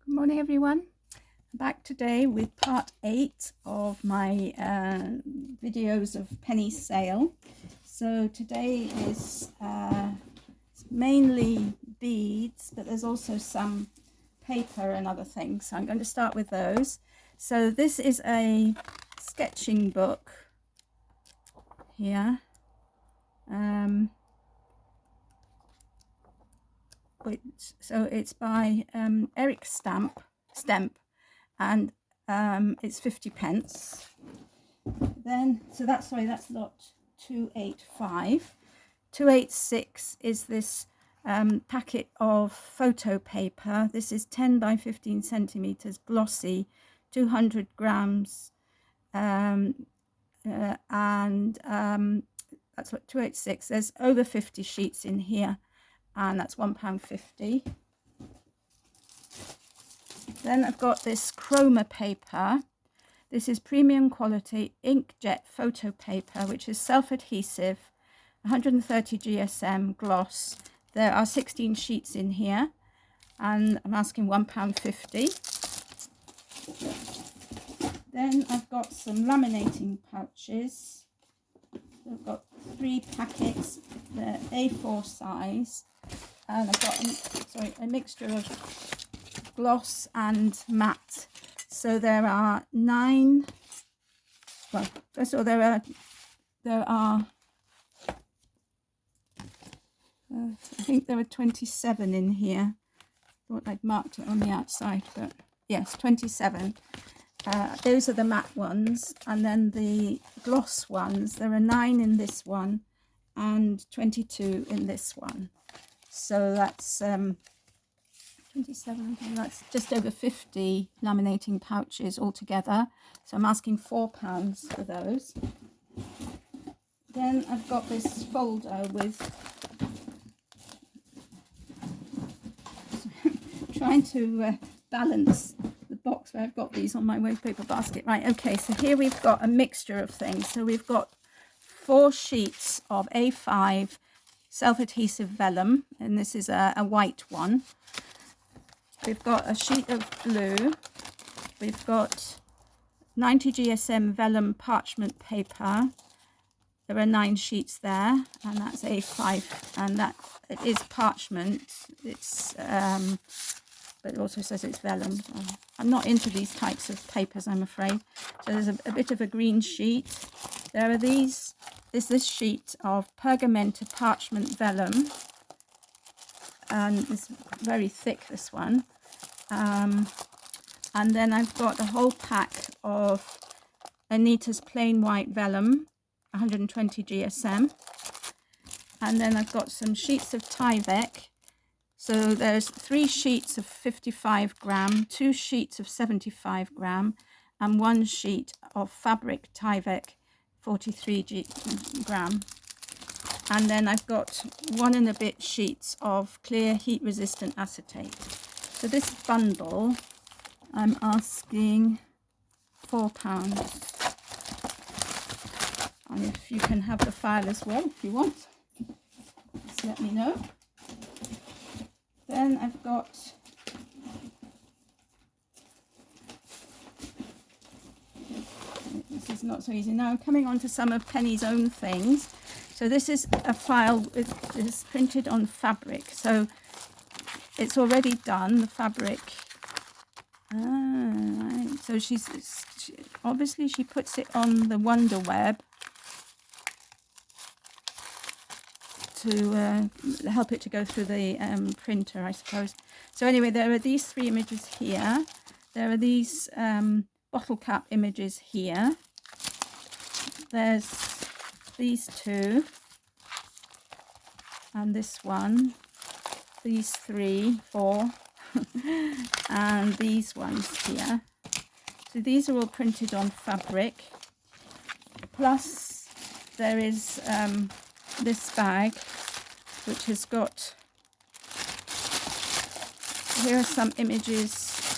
Good morning, everyone. I'm back today with part 8 of my videos of penny sale. So today is mainly beads, but there's also some paper and other things. So I'm going to start with those. So this is a sketching book here. So it's by Eric Stemp, and it's 50p. Then, so that's lot 285. 286 is this packet of photo paper. This is 10 by 15 centimeters, glossy, 200 grams, and that's what 286. There's over 50 sheets in here, and that's £1.50. Then I've got this chroma paper. This is premium quality inkjet photo paper, which is self-adhesive, 130 GSM gloss. There are 16 sheets in here, and I'm asking £1.50. Then I've got some laminating pouches. So I've got 3 packets, they're A4 size, and I've got a mixture of gloss and matte. So there are 9. Well, first of all, there are I think there are 27 in here. Thought I'd marked it on the outside, but yes, 27. Those are the matte ones, and then the gloss ones, there are 9 in this one and 22 in this one. So that's 27, that's just over 50 laminating pouches altogether. So I'm asking £4 for those. Then I've got this folder with trying to balance the box where I've got these on my wastepaper basket. Right, okay, so here we've got a mixture of things. So we've got 4 sheets of A5 self-adhesive vellum, and this is a white one. We've got a sheet of blue. We've got 90 GSM vellum parchment paper. There are 9 sheets there, and that's A5, and that it is parchment. It's but it also says it's vellum. I'm not into these types of papers, I'm afraid. So there's a bit of a green sheet. There are this sheet of Pergamenta parchment vellum, and it's very thick, this one. And then I've got a whole pack of Anita's plain white vellum, 120 GSM. And then I've got some sheets of Tyvek. So there's 3 sheets of 55 gram, 2 sheets of 75 gram, and 1 sheet of fabric Tyvek, 43 gram. And then I've got 1 and a bit sheets of clear heat resistant acetate. So this bundle, I'm asking £4. And if you can have the file as well, if you want, just let me know. Then I've got this is not so easy. Now I'm coming on to some of Penny's own things. So this is a file it's printed on fabric. So it's already done, the fabric. Right. So she obviously puts it on the Wonder Web to help it to go through the printer, I suppose. So anyway, there are these 3 images here. There are these bottle cap images here. There's these 2, and this one, these 3, 4, and these ones here. So these are all printed on fabric. Plus there is this bag, which has got, here are some images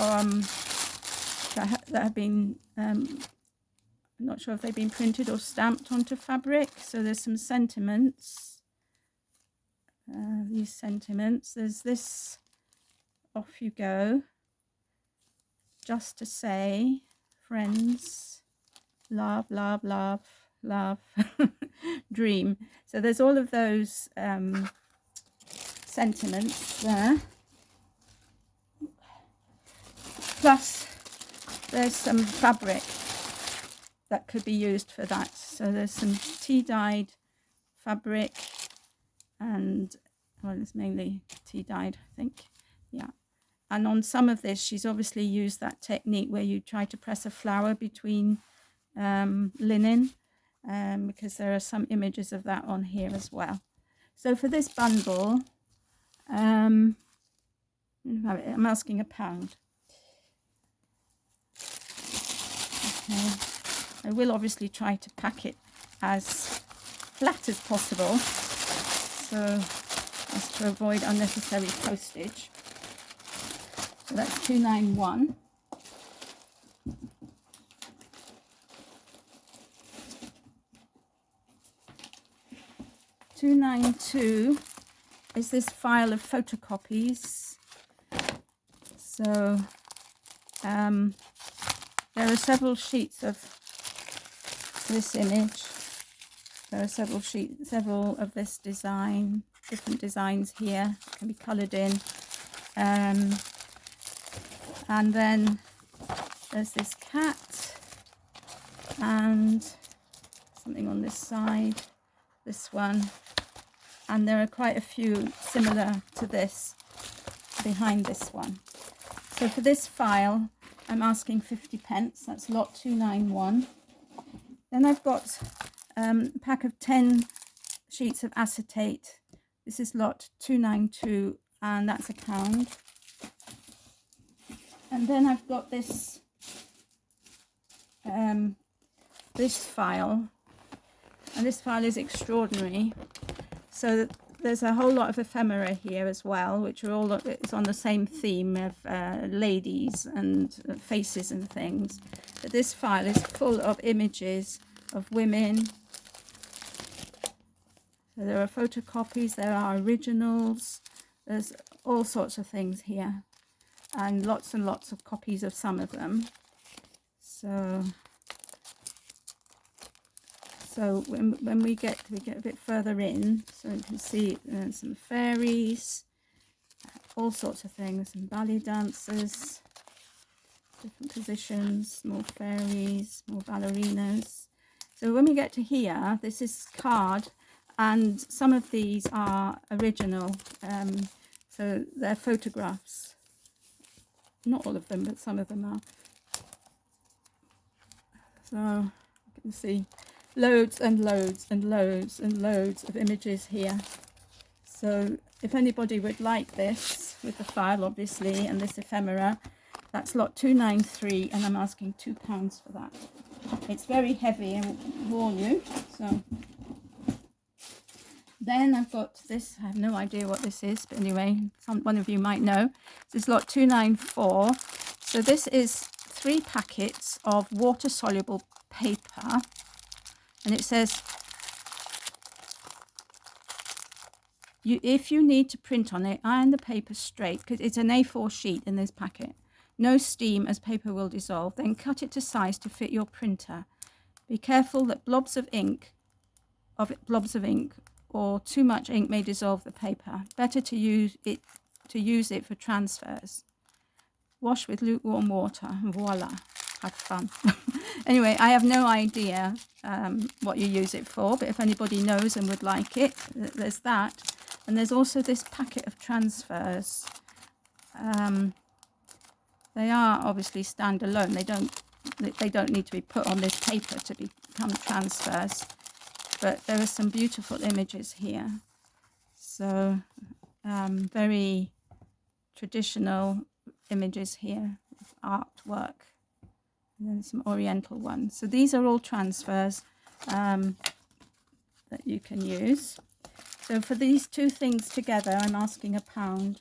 that have been, I'm not sure if they've been printed or stamped onto fabric. So there's some sentiments, these sentiments. There's this, off you go. just to say, friends, love, love, love, love, dream. So there's all of those sentiments there. Plus, there's some fabric that could be used for that. So there's some tea-dyed fabric, and well, it's mainly tea-dyed, I think. Yeah. And on some of this, she's obviously used that technique where you try to press a flower between linen, because there are some images of that on here as well. So for this bundle, I'm asking £1. Okay. I will obviously try to pack it as flat as possible, so as to avoid unnecessary postage. So that's 291. $292 is this file of photocopies. So there are several sheets of this image. There are several of this design, different designs here, can be coloured in. And then there's this cat and something on this side, this one, and there are quite a few similar to this behind this one. So for this file, I'm asking 50p, that's lot 291. Then I've got a pack of 10 sheets of acetate. This is lot 292, and that's £1. And then I've got this this file, and this file is extraordinary. So there's a whole lot of ephemera here as well, which are all, it's on the same theme of ladies and faces and things. But this file is full of images of women. So there are photocopies, there are originals, there's all sorts of things here, and lots of copies of some of them. So when we get a bit further in, so you can see some fairies, all sorts of things, some ballet dancers, different positions, more fairies, more ballerinas. So when we get to here, this is card, and some of these are original, so they're photographs. Not all of them, but some of them are. So you can see loads and loads and loads and loads of images here. So if anybody would like this, with the file obviously, and this ephemera, that's lot 293, and I'm asking £2 for that. It's very heavy, I warn you. So then I've got this, I have no idea what this is, but anyway, one of you might know. This is lot 294. So this is 3 packets of water-soluble paper, and it says, if you need to print on it, iron the paper straight, because it's an A4 sheet in this packet. No steam, as paper will dissolve. Then cut it to size to fit your printer. Be careful that blobs of ink or too much ink may dissolve the paper. Better to use it for transfers. Wash with lukewarm water. Voila. Have fun. Anyway, I have no idea what you use it for, but if anybody knows and would like it, there's that. And there's also this packet of transfers. They are obviously standalone. They don't need to be put on this paper to become transfers. But there are some beautiful images here. So very traditional images here, artwork. And then some oriental ones. So these are all transfers that you can use. So for these two things together, I'm asking £1,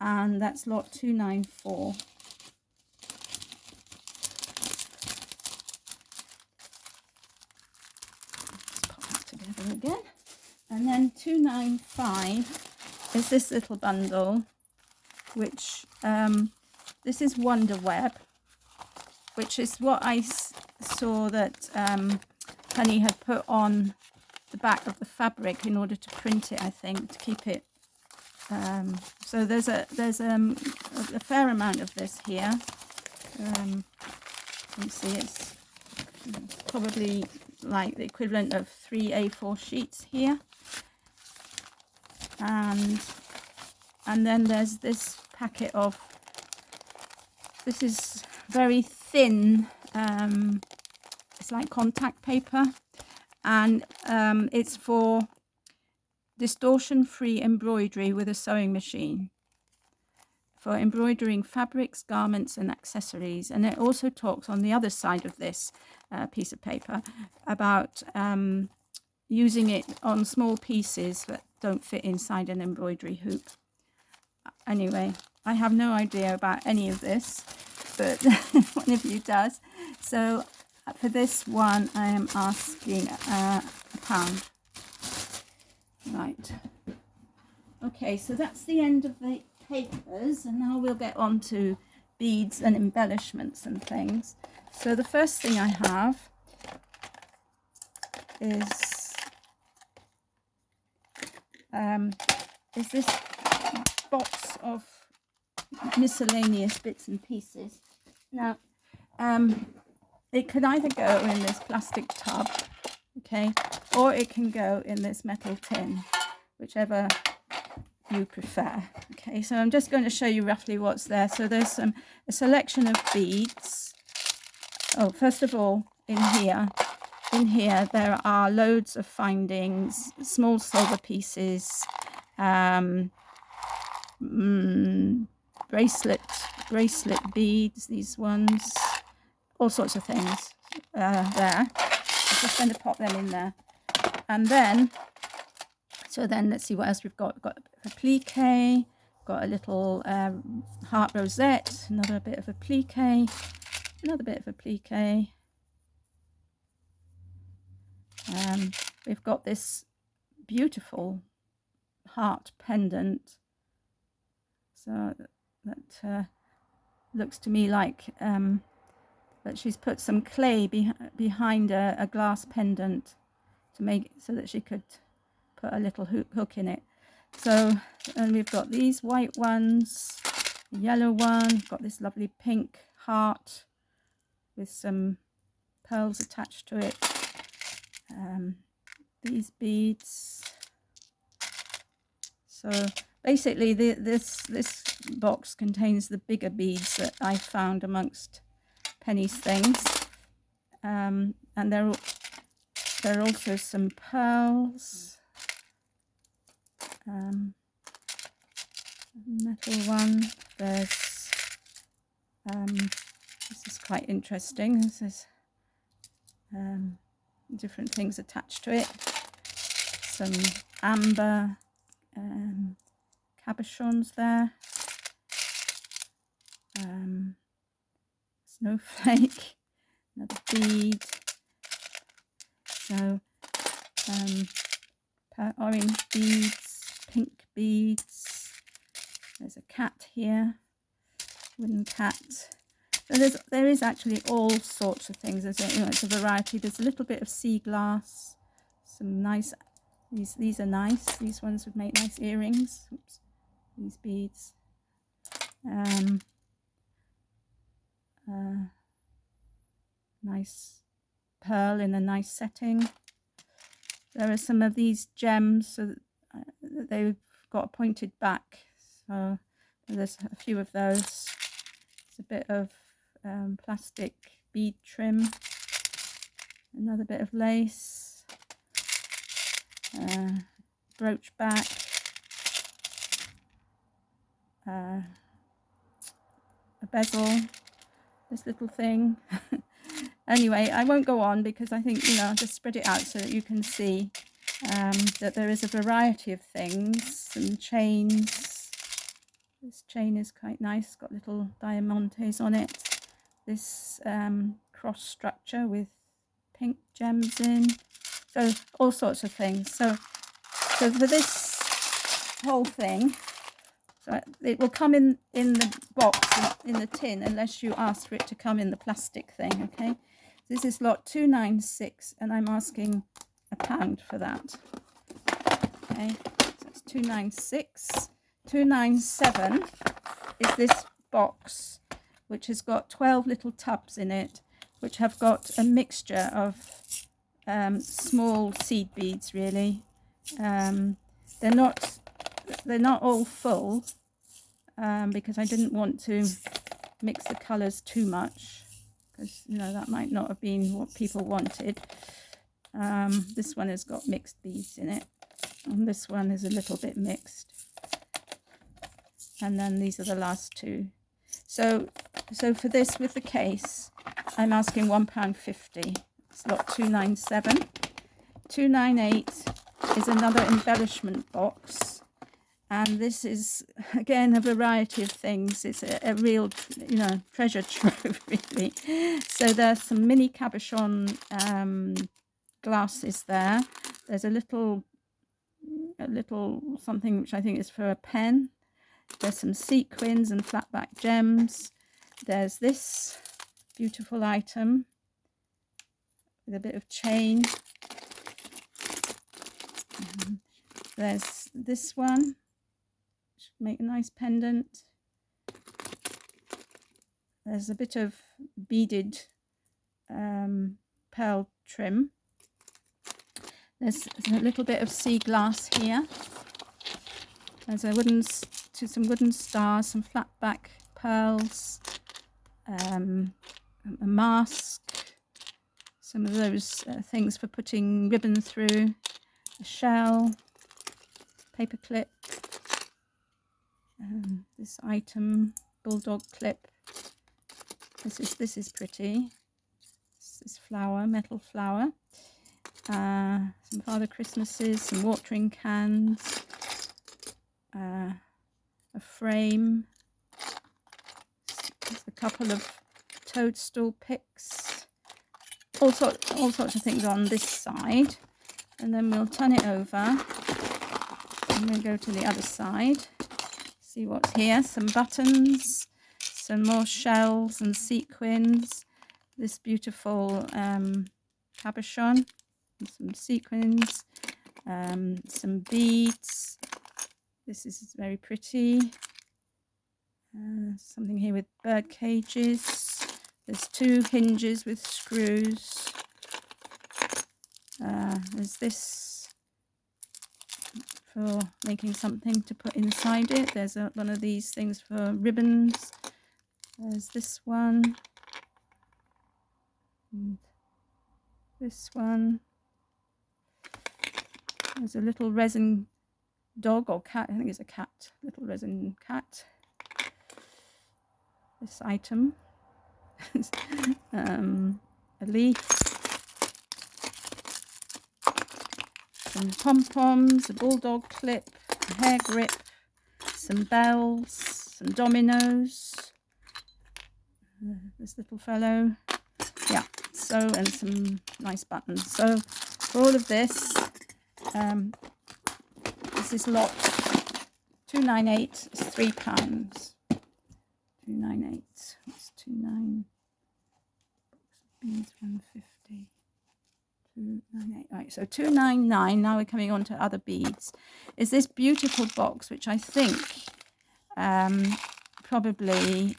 and that's lot 294. Let's pop that together again. And then 295 is this little bundle, which this is Wonder Web. which is what I saw that Penny had put on the back of the fabric in order to print it, I think, to keep it. So there's a fair amount of this here. You see, it's probably like the equivalent of 3 A4 sheets here. And then there's this packet of, this is very thin, it's like contact paper, and it's for distortion-free embroidery with a sewing machine, for embroidering fabrics, garments and accessories. And it also talks on the other side of this piece of paper about using it on small pieces that don't fit inside an embroidery hoop. Anyway, I have no idea about any of this, but one of you does. So for this one, I am asking £1. Right. Okay, so that's the end of the papers, and now we'll get on to beads and embellishments and things. So the first thing I have is this box of miscellaneous bits and pieces. Now, it can either go in this plastic tub, okay, or it can go in this metal tin, whichever you prefer. Okay, so I'm just going to show you roughly what's there. So there's a selection of beads. Oh, first of all, in here there are loads of findings, small silver pieces, bracelet beads, these ones, all sorts of things there. I'm just going to pop them in there. And then, so then let's see what else we've got. We've got a applique, got a little heart rosette, another bit of applique, another bit of applique. We've got this beautiful heart pendant. So that looks to me like that she's put some clay behind a glass pendant to make it so that she could put a little hook in it. So, and we've got these white ones, a yellow one, we've got this lovely pink heart with some pearls attached to it. These beads. So basically this box contains the bigger beads that I found amongst Penny's things, and there are also some pearls, metal one. There's this is quite interesting. This is different things attached to it. Some amber cabochons there. Snowflake, another bead. So orange beads, pink beads. There's a cat here, wooden cat. So there is actually all sorts of things. There's it's a variety. There's a little bit of sea glass, some nice. These are nice. These ones would make nice earrings. Oops. These beads. Nice pearl in a nice setting. There are some of these gems, so that they've got a pointed back. So there's a few of those. There's a bit of plastic bead trim. Another bit of lace. Brooch back. A bezel. This little thing. Anyway, I won't go on because I think, I'll just spread it out so that you can see that there is a variety of things. Some chains. This chain is quite nice, it's got little diamantes on it. This cross structure with pink gems in. So all sorts of things. So for this whole thing, So it will come in the box, in the tin, unless you ask for it to come in the plastic thing, okay? This is lot 296, and I'm asking £1 for that. Okay, so it's 296. 297 is this box, which has got 12 little tubs in it, which have got a mixture of small seed beads, really. They're not all full, because I didn't want to mix the colours too much, because that might not have been what people wanted. This one has got mixed beads in it, and this one is a little bit mixed, and then these are the last two. So for this, with the case, I'm asking £1.50. It's lot 297. 298 is another embellishment box, and this is again a variety of things. It's a real treasure trove, really. So there's some mini cabochon glasses there. There's a little something which I think is for a pen. There's some sequins and flatback gems. There's this beautiful item with a bit of chain. There's this one, should make a nice pendant. There's a bit of beaded pearl trim. There's a little bit of sea glass here. There's some wooden stars, some flat back pearls, a mask, some of those things for putting ribbon through, a shell, paper clip, this item, bulldog clip. This is pretty. This flower, metal flower. Some Father Christmases, some watering cans, a frame, a couple of toadstool picks, all sorts of things on this side, and then we'll turn it over and then go to the other side, see what's here. Some buttons, some more shells and sequins, this beautiful cabochon, some sequins, some beads. This is very pretty. Something here with bird cages. There's two hinges with screws. There's this for making something to put inside it. There's one of these things for ribbons. There's this one. And this one. There's a little resin dog or cat. I think it's a cat. Little resin cat. This item. A leaf. Some pom-poms, a bulldog clip, a hair grip, some bells, some dominoes. This little fellow. Yeah, so, and some nice buttons. So for all of this, this is lot 298, it's £3. 298, what's 29? Beans 150. 298. Right, so 299. Now we're coming on to other beads. Is this beautiful box, which I think probably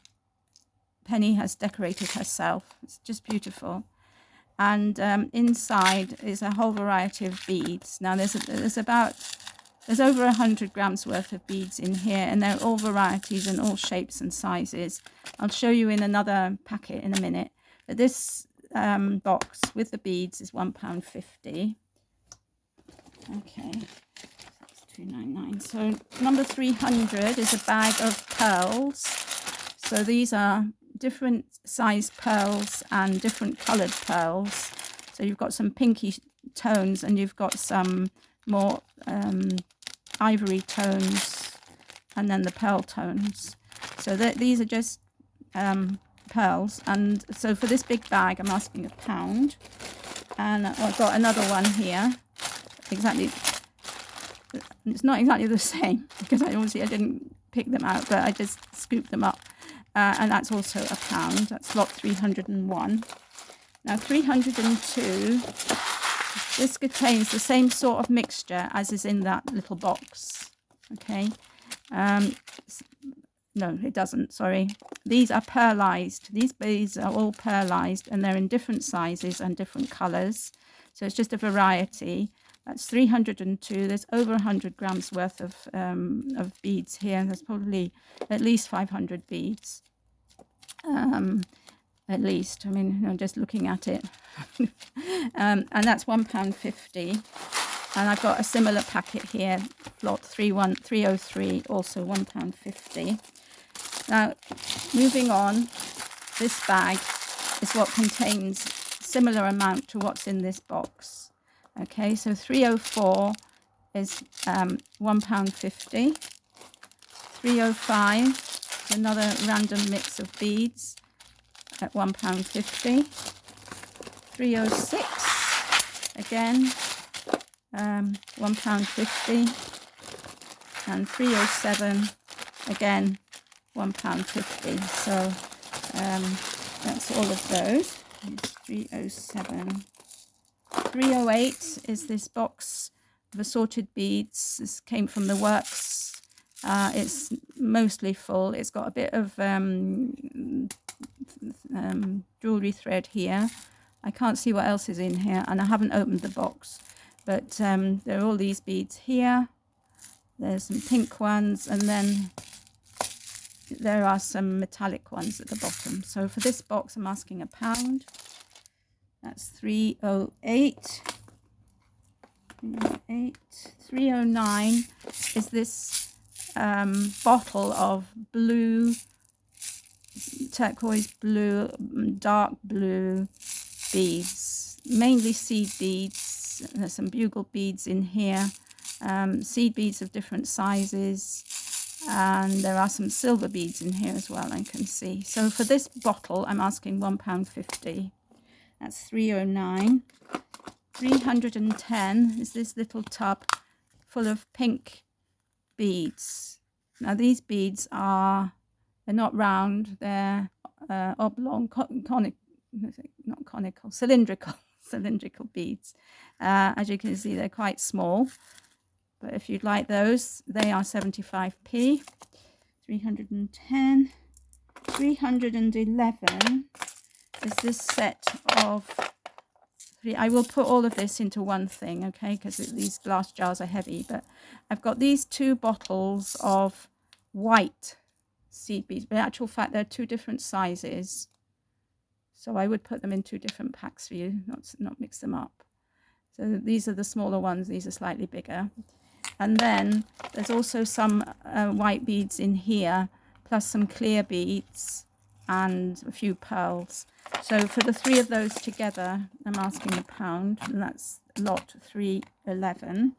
Penny has decorated herself. It's just beautiful. And inside is a whole variety of beads. Now there's over 100 grams worth of beads in here, and they're all varieties and all shapes and sizes. I'll show you in another packet in a minute. But this box with the beads is £1.50. Okay, that's £2.99. So number 300 is a bag of pearls. So these are different size pearls and different coloured pearls. So you've got some pinky tones and you've got some more ivory tones, and then the pearl tones. So these are just pearls. And so for this big bag I'm asking £1, and I've got another one here. Exactly, it's not exactly the same because I didn't pick them out, but I just scoop them up. And that's also £1. That's lot 301. Now 302, this contains the same sort of mixture as is in that little box. Okay. No, it doesn't, sorry. These are pearlized. These beads are all pearlized, and they're in different sizes and different colours. So it's just a variety. That's 302. There's over 100 grams worth of beads here. There's probably at least 500 beads. At least, I mean, you know, just looking at it. And that's £1.50. And I've got a similar packet here, lot 303, also £1.50. Now, moving on, this bag is what contains similar amount to what's in this box. Okay, so 304 is £1.50. 305, another random mix of beads at £1.50. 306, again, £1.50. And 307, again, £1.50. So that's all of those. It's 307. 308 is this box of assorted beads. This came from the works. It's mostly full. It's got a bit of jewellery thread here. I can't see what else is in here, and I haven't opened the box. But there are all these beads here. There's some pink ones, and then there are some metallic ones at the bottom. So for this box, I'm asking £1. That's 308. 309 is this bottle of blue, turquoise blue, dark blue beads, mainly seed beads. There's some bugle beads in here, seed beads of different sizes, and there are some silver beads in here as well, I can see. So for this bottle, I'm asking £1.50. That's 309. 310 is this little tub full of pink beads. Now these beads they're not round, they're oblong, cylindrical beads. As you can see, they're quite small, but if you'd like those, they are 75p. 310. 311 is this set of I will put all of this into one thing, okay, because these glass jars are heavy. But I've got these 2 bottles of white seed beads, but in actual fact they're 2 different sizes, so I would put them in 2 different packs for you, not mix them up. So these are the smaller ones, these are slightly bigger. And then there's also some white beads in here, plus some clear beads and a few pearls. So for the 3 of those together, I'm asking £1, and that's lot 311.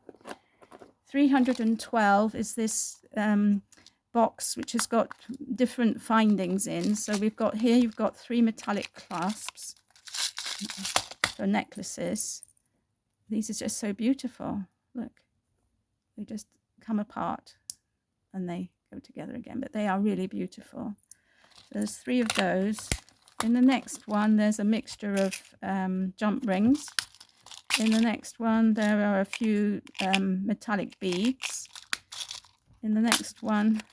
312 is this box which has got different findings in. So we've got here, you've got 3 metallic clasps for necklaces. These are just so beautiful. Look, they just come apart and they go together again, but they are really beautiful. There's 3 of those. In the next one, there's a mixture of jump rings. In the next one, there are a few metallic beads. In the next one,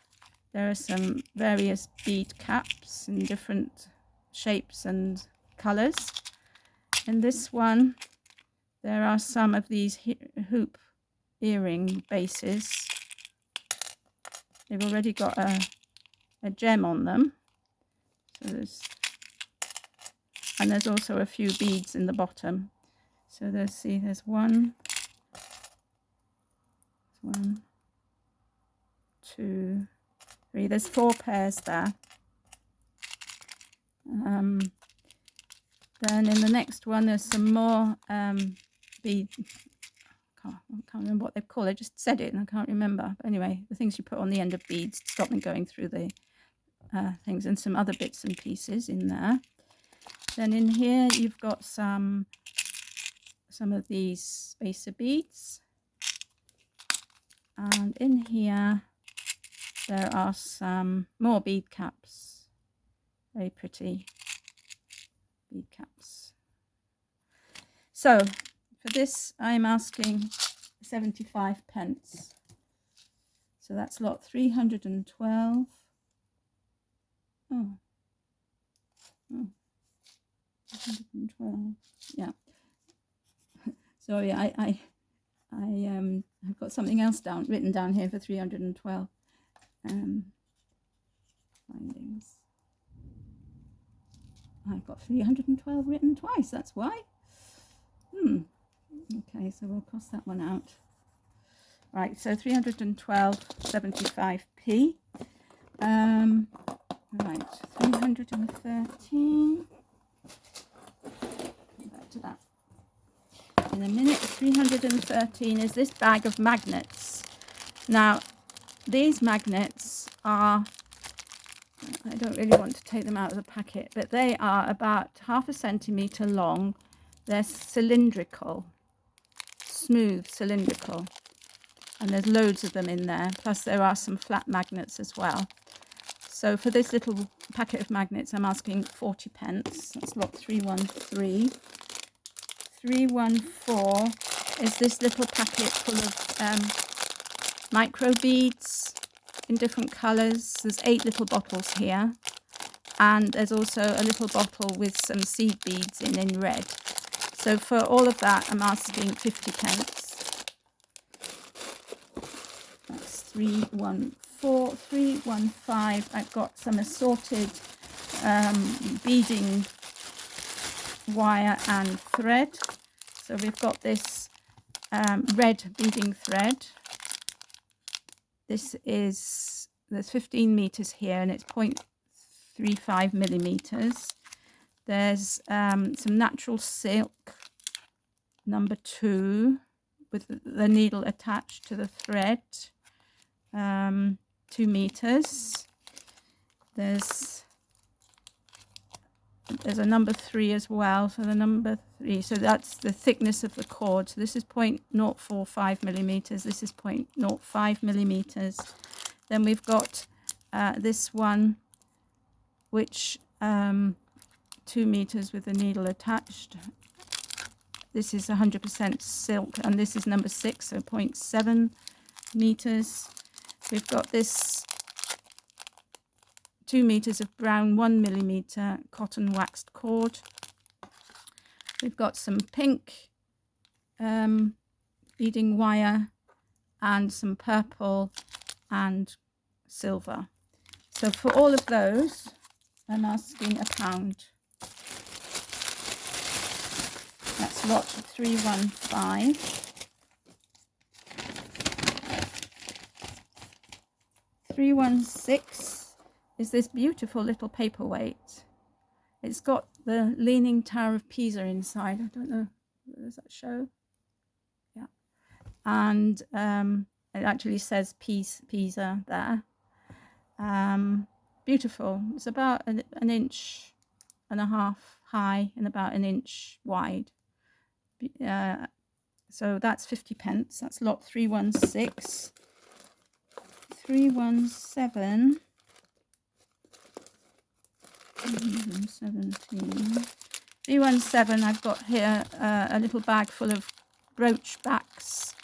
there are some various bead caps in different shapes and colours. In this one, there are some of these hoop earring bases. They've already got a gem on them. So there's also a few beads in the bottom. So there's one, 2, 3. There's 4 pairs there. Then in the next one, there's some more beads. I can't remember what they're called. I just said it and I can't remember. But anyway, the things you put on the end of beads to stop them going through the things, and some other bits and pieces in there. Then in here you've got some of these spacer beads, and in here there are some more bead caps, very pretty bead caps. So for this I'm asking 75 pence. So that's lot 312. Oh, 312. Yeah. Sorry, I've got something else written down here for 312. Findings. I've got 312 written twice, that's why. Okay, so we'll cross that one out. Right, so 312.75p. Right, 313. Back to that in a minute. 313 is this bag of magnets. Now, these magnets are, I don't really want to take them out of the packet, but they are about ½ centimetre long. They're cylindrical, smooth cylindrical, and there's loads of them in there. Plus there are some flat magnets as well. So for this little packet of magnets, I'm asking 40 pence. That's lot 313. 314 is this little packet full of micro beads in different colours. There's 8 little bottles here, and there's also a little bottle with some seed beads in red. So for all of that, I'm asking 50 pence. That's 314. 315, I've got some assorted beading wire and thread. So we've got this red beading thread. There's 15 meters here, and it's 0.35 millimeters. There's some natural silk, number 2, with the needle attached to the thread, 2 meters. There's a number 3 as well, so the number 3, so that's the thickness of the cord. So this is 0.045 millimeters, this is 0.05 millimeters. Then we've got this one, which 2 meters with the needle attached. This is 100% silk, and this is number 6, so 0.7 meters. We've got this 2 meters of brown 1 millimeter cotton waxed cord. We've got some pink beading wire and some purple and silver. So for all of those, I'm asking £1. That's lot 315. 316 is this beautiful little paperweight. It's got the Leaning Tower of Pisa inside. I don't know, does that show? Yeah. And it actually says Pisa there. Beautiful. It's about an inch and a half high and about an inch wide. So that's 50 pence. That's lot 316. 317. 317, I've got here a little bag full of brooch backs.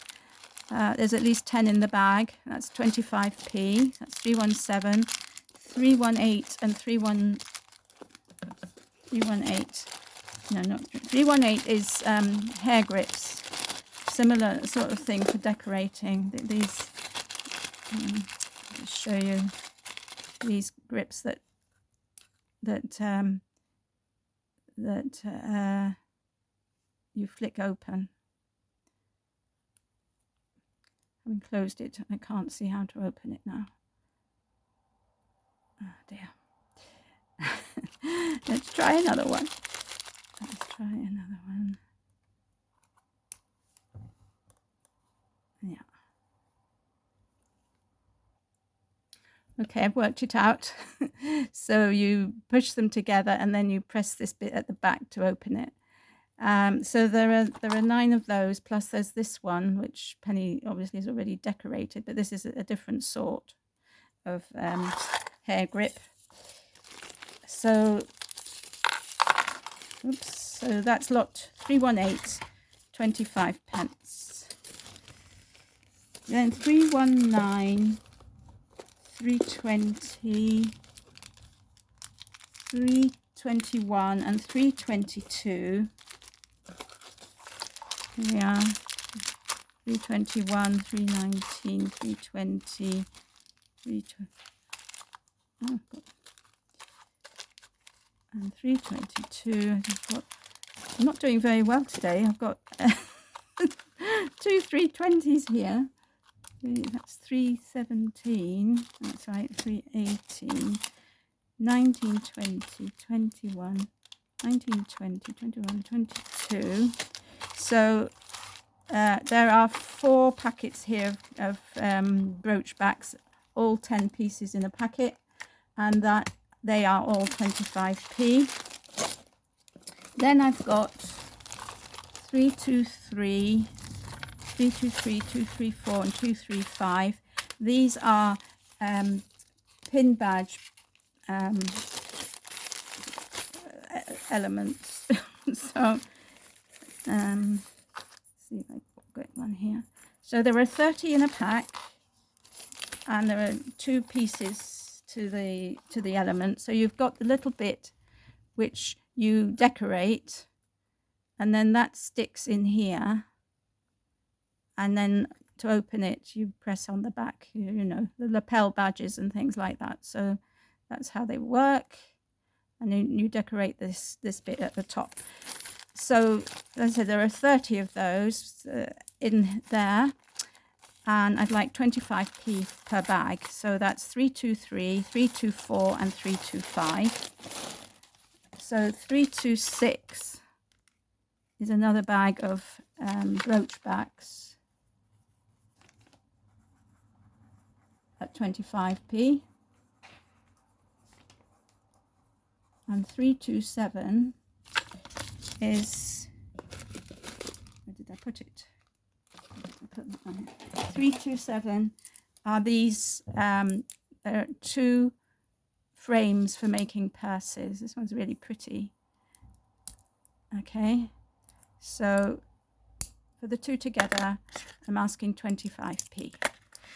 There's at least 10 in the bag. That's 25p. That's 317. 318 and 318. No, not 318 is hair grips. Similar sort of thing for decorating. These, I'll show you these grips that you flick open. Having closed it, I can't see how to open it now. Oh dear. Let's try another one. Yeah. Okay, I've worked it out. So you push them together and then you press this bit at the back to open it. So there are 9 of those, plus there's this one, which Penny obviously is already decorated, but this is a different sort. of hair grip. So, oops, so that's lot 318, 25 pence. Then 319, 320, 321 and 322. Here we are. 321, 319, 320, 320. Oh, and 322. I'm not doing very well today. I've got two 320s here. That's 317. That's right, 318. 19, 20, 21, 19, 20, 21, 22. So there are 4 packets here of brooch backs, all 10 pieces in a packet, and that they are all 25p. Then I've got 323, 323, 234 and 235. These are pin badge elements. So see if I've got one here. So there are 30 in a pack, and there are 2 pieces to the element. So you've got the little bit which you decorate, and then that sticks in here, and then to open it you press on the back, you know, the lapel badges and things like that. So that's how they work, and then you decorate this bit at the top. So as I said, there are 30 of those in there, and I'd like 25p per bag. So that's 323, 324 and 325. So 326 is another bag of brooch backs at 25p. And 327 is, where did I put it? I put that on here. 327 are these, there are 2 frames for making purses. This one's really pretty. Okay, so for the 2 together, I'm asking 25p.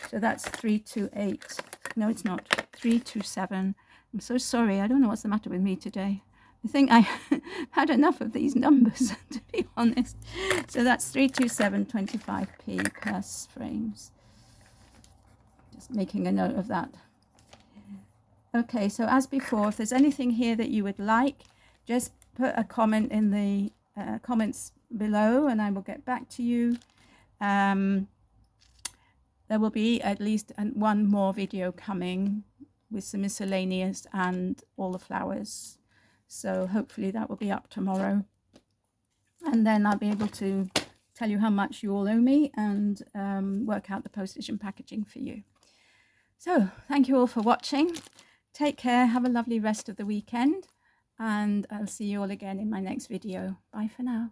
So that's 328. No, it's not. 327. I'm so sorry. I don't know what's the matter with me today. I think I had enough of these numbers, to be honest. So that's 327, 25p purse frames. Just making a note of that. Okay, so as before, if there's anything here that you would like, just put a comment in the comments below, and I will get back to you. There will be at least one more video coming with some miscellaneous and all the flowers. So hopefully that will be up tomorrow. And then I'll be able to tell you how much you all owe me and work out the postage and packaging for you. So thank you all for watching. Take care. Have a lovely rest of the weekend. And I'll see you all again in my next video. Bye for now.